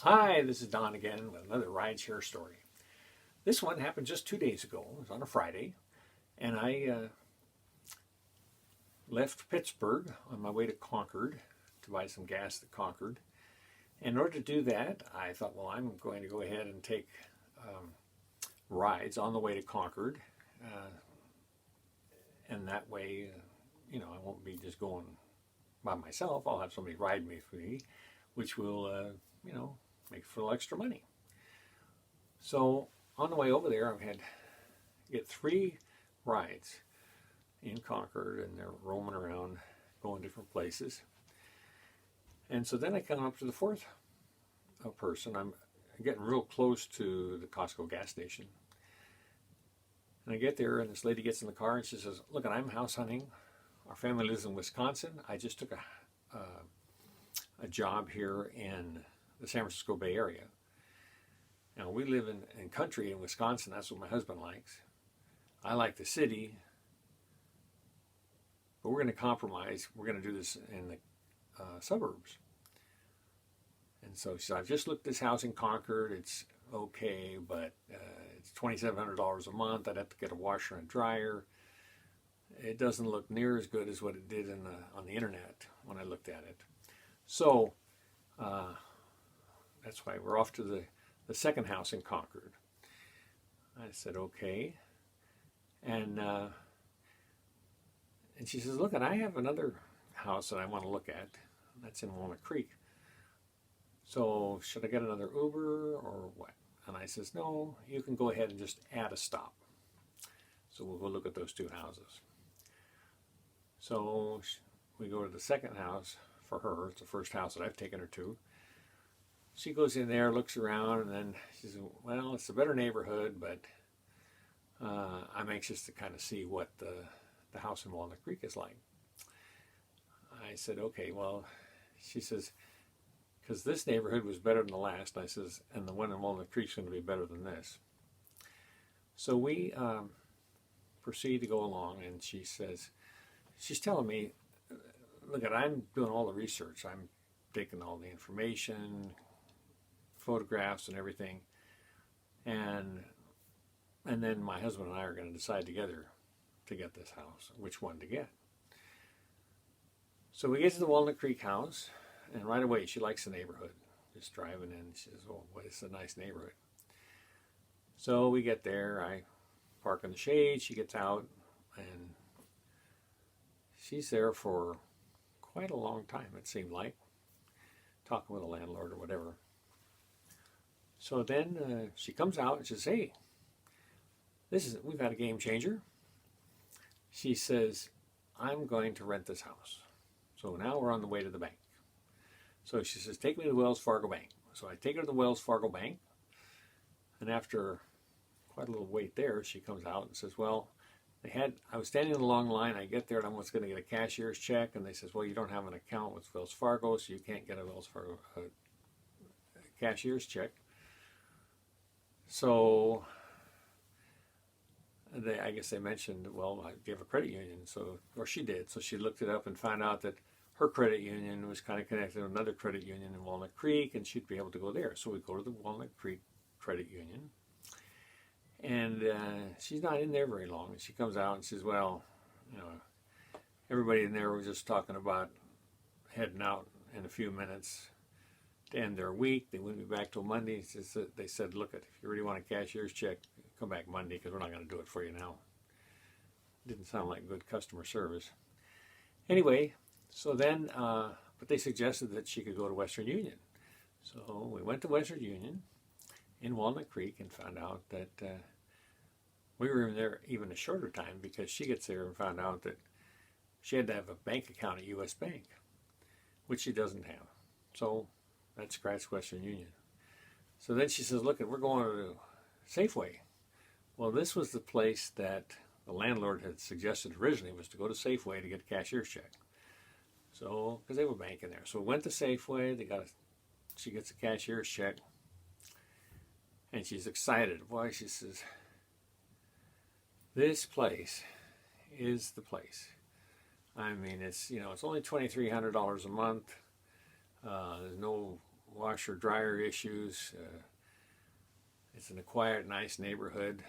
Hi, this is Don again with another ride share story. This one happened just 2 days ago. It was on a Friday, and I left Pittsburgh on my way to Concord to buy some gas at Concord. And in order to do that, I thought, well, I'm going to go ahead and take rides on the way to Concord, and that way, I won't be just going by myself. I'll have somebody ride me for me, which will, make for a little extra money. So on the way over there, I've had get 3 rides in Concord, and they're roaming around, going different places. And so then I come up to the 4th person. I'm getting real close to the Costco gas station. And I get there, and this lady gets in the car, and she says, "Look, I'm house hunting. Our family lives in Wisconsin. I just took a job here in the San Francisco Bay Area. Now, we live in country in Wisconsin. That's what my husband likes. I like the city, but we're going to compromise. We're going to do this in the suburbs." And so she said, "I've just looked at this house in Concord. It's okay, but it's $2,700 a month. I'd have to get a washer and dryer. It doesn't look near as good as what it did on the internet when I looked at it." So that's why we're off to the second house in Concord. I said, okay. And she says, "Look, and I have another house that I want to look at. That's in Walnut Creek. So should I get another Uber or what?" And I says, "No, you can go ahead and just add a stop. So we'll go look at those 2 houses." So we go to the second house for her. It's the first house that I've taken her to. She goes in there, looks around, and then she says, "Well, it's a better neighborhood, but I'm anxious to kind of see what the house in Walnut Creek is like." I said, "Okay, well," she says, "because this neighborhood was better than the last." I says, "And the one in Walnut Creek is going to be better than this." So we proceed to go along, and she's telling me, "Look, I'm doing all the research. I'm taking all the information, photographs and everything, and then my husband and I are going to decide together to get this house, which one to get." So we get to the Walnut Creek house, and right away she likes the neighborhood. Just driving in, she says, "Oh, boy, it's a nice neighborhood." So we get there, I park in the shade, she gets out, and she's there for quite a long time, it seemed like, talking with the landlord or whatever. So then she comes out and says, "Hey, we've had a game changer." She says, "I'm going to rent this house." So now we're on the way to the bank. So she says, "Take me to the Wells Fargo Bank." So I take her to the Wells Fargo Bank, and after quite a little wait there, she comes out and says, "Well, I was standing in a long line. I get there and I was going to get a cashier's check, and they says, 'Well, you don't have an account with Wells Fargo, so you can't get a Wells Fargo cashier's check.' So I guess they mentioned, 'Well, do you have a credit union?' Or she did. So she looked it up and found out that her credit union was kind of connected to another credit union in Walnut Creek, and she'd be able to go there. So we go to the Walnut Creek Credit Union, and she's not in there very long. And she comes out and says, "Well, everybody in there was just talking about heading out in a few minutes to end their week. They wouldn't be back till Monday." They said, "Look, if you really want a cashier's check, come back Monday, because we're not going to do it for you now." Didn't sound like good customer service. Anyway, so then, but they suggested that she could go to Western Union. So we went to Western Union in Walnut Creek and found out that we were in there even a shorter time, because she gets there and found out that she had to have a bank account at U.S. Bank, which she doesn't have. So that scratched Western Union. So then she says, "Look, we're going to Safeway." Well, this was the place that the landlord had suggested originally, was to go to Safeway to get a cashier's check. So, because they were banking there. So we went to Safeway, she gets a cashier's check, and she's excited. Boy, she says, "This place is the place." I mean, it's only $2,300 a month. There's no washer dryer issues. It's in a quiet, nice neighborhood.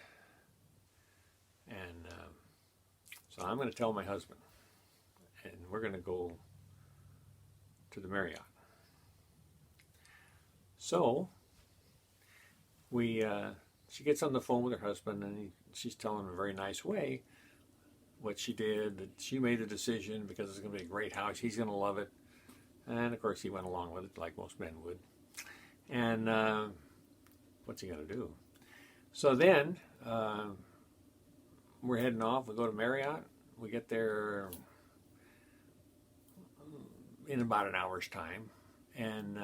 And so I'm going to tell my husband, and we're going to go to the Marriott. So she gets on the phone with her husband, and she's telling him in a very nice way what she did, that she made the decision because it's going to be a great house. He's going to love it. And of course, he went along with it like most men would. And what's he going to do? So then we're heading off. We go to Marriott. We get there in about an hour's time. And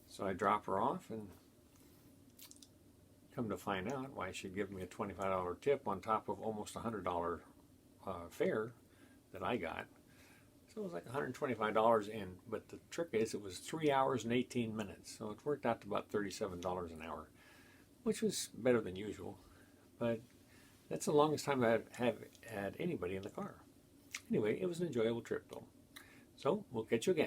so I drop her off, and come to find out why she'd give me a $25 tip on top of almost a $100 fare that I got. So it was like $125 in, but the trick is it was 3 hours and 18 minutes. So it worked out to about $37 an hour, which was better than usual. But that's the longest time I've had anybody in the car. Anyway, it was an enjoyable trip though. So we'll catch you again.